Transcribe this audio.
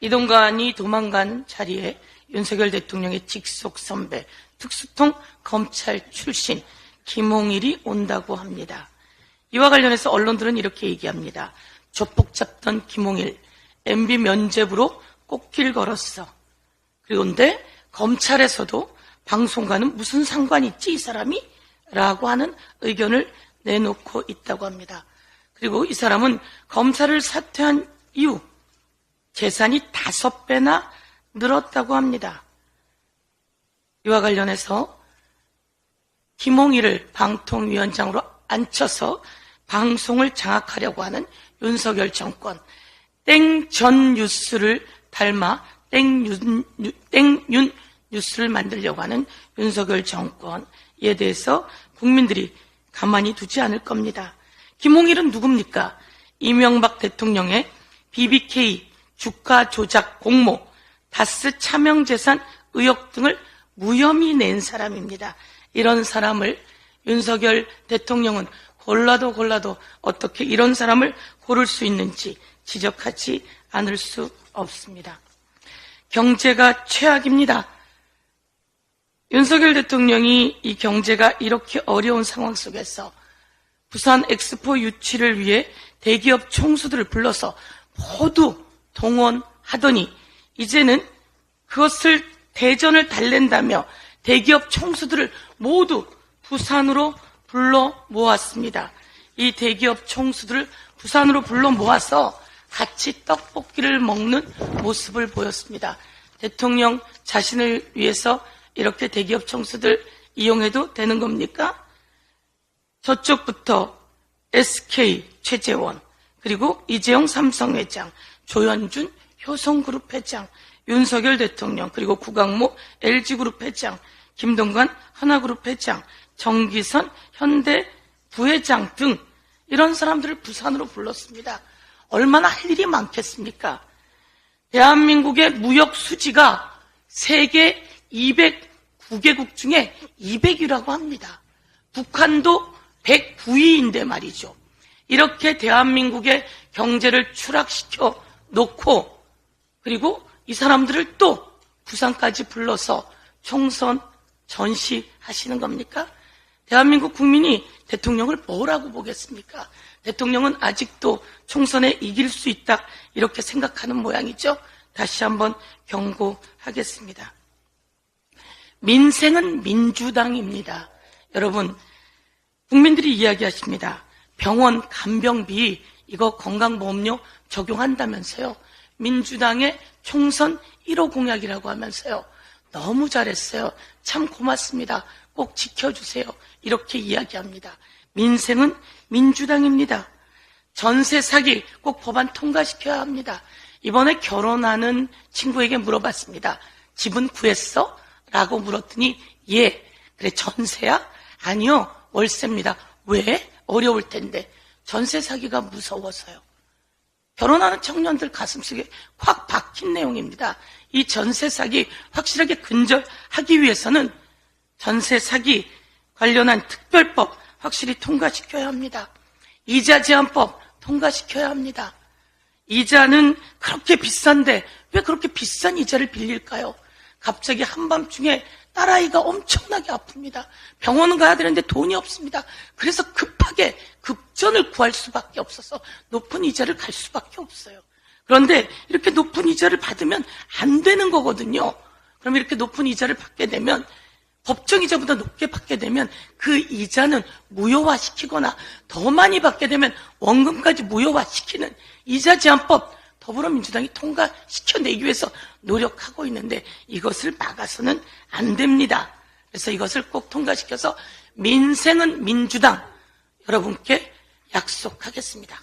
이동관이 도망간 자리에 윤석열 대통령의 직속 선배, 특수통 검찰 출신 김홍일이 온다고 합니다. 이와 관련해서 언론들은 이렇게 얘기합니다. 조폭 잡던 김홍일, MB 면죄부로 꽃길 걸었어. 그런데 검찰에서도 방송과는 무슨 상관이 있지 이 사람이? 라고 하는 의견을 내놓고 있다고 합니다. 그리고 이 사람은 검찰을 사퇴한 이후 재산이 5배나 늘었다고 합니다. 이와 관련해서 김홍일을 방통위원장으로 앉혀서 방송을 장악하려고 하는 윤석열 정권, 땡전 뉴스를 닮아 땡윤 뉴스를 만들려고 하는 윤석열 정권에 대해서 국민들이 가만히 두지 않을 겁니다. 김홍일은 누굽니까? 이명박 대통령의 BBK 주가 조작 공모, 다스 차명재산 의혹 등을 무혐의 낸 사람입니다. 이런 사람을 윤석열 대통령은 골라도 어떻게 이런 사람을 고를 수 있는지 지적하지 않을 수 없습니다. 경제가 최악입니다. 윤석열 대통령이 이 경제가 이렇게 어려운 상황 속에서 부산 엑스포 유치를 위해 대기업 총수들을 불러서 모두 동원하더니 이제는 그것을 대전을 달랜다며 대기업 총수들을 모두 부산으로 불러 모았습니다. 이 대기업 총수들을 부산으로 불러 모아서 같이 떡볶이를 먹는 모습을 보였습니다. 대통령 자신을 위해서 이렇게 대기업 총수들 이용해도 되는 겁니까? 저쪽부터 SK 최재원, 그리고 이재용 삼성회장, 조현준 효성그룹 회장, 윤석열 대통령, 그리고 구강모 LG그룹 회장, 김동관 하나그룹 회장, 정기선 현대 부회장 등 이런 사람들을 부산으로 불렀습니다. 얼마나 할 일이 많겠습니까? 대한민국의 무역 수지가 세계 209개국 중에 200위라고 합니다. 북한도 109위인데 말이죠. 이렇게 대한민국의 경제를 추락시켜 놓고 그리고 이 사람들을 또 부산까지 불러서 총선 전시하시는 겁니까? 대한민국 국민이 대통령을 뭐라고 보겠습니까? 대통령은 아직도 총선에 이길 수 있다 이렇게 생각하는 모양이죠. 다시 한번 경고하겠습니다. 민생은 민주당입니다. 여러분, 국민들이 이야기하십니다. 병원 간병비 이거 건강보험료 적용한다면서요. 민주당의 총선 1호 공약이라고 하면서요. 너무 잘했어요. 참 고맙습니다. 꼭 지켜주세요. 이렇게 이야기합니다. 민생은 민주당입니다. 전세 사기 꼭 법안 통과시켜야 합니다. 이번에 결혼하는 친구에게 물어봤습니다. 집은 구했어? 라고 물었더니 예. 그래 전세야? 아니요. 월세입니다. 왜? 어려울 텐데. 전세 사기가 무서워서요. 결혼하는 청년들 가슴속에 확 박힌 내용입니다. 이 전세 사기 확실하게 근절하기 위해서는 전세 사기 관련한 특별법 확실히 통과시켜야 합니다. 이자 제한법 통과시켜야 합니다. 이자는 그렇게 비싼데 왜 그렇게 비싼 이자를 빌릴까요? 갑자기 한밤중에 딸아이가 엄청나게 아픕니다. 병원 가야 되는데 돈이 없습니다. 그래서 급하게 급전을 구할 수밖에 없어서 높은 이자를 갈 수밖에 없어요. 그런데 이렇게 높은 이자를 받으면 안 되는 거거든요. 그럼 이렇게 높은 이자를 받게 되면 법정이자보다 높게 받게 되면 그 이자는 무효화시키거나 더 많이 받게 되면 원금까지 무효화시키는 이자 제한법 더불어민주당이 통과시켜내기 위해서 노력하고 있는데 이것을 막아서는 안 됩니다. 그래서 이것을 꼭 통과시켜서 민생은 민주당 여러분께 약속하겠습니다.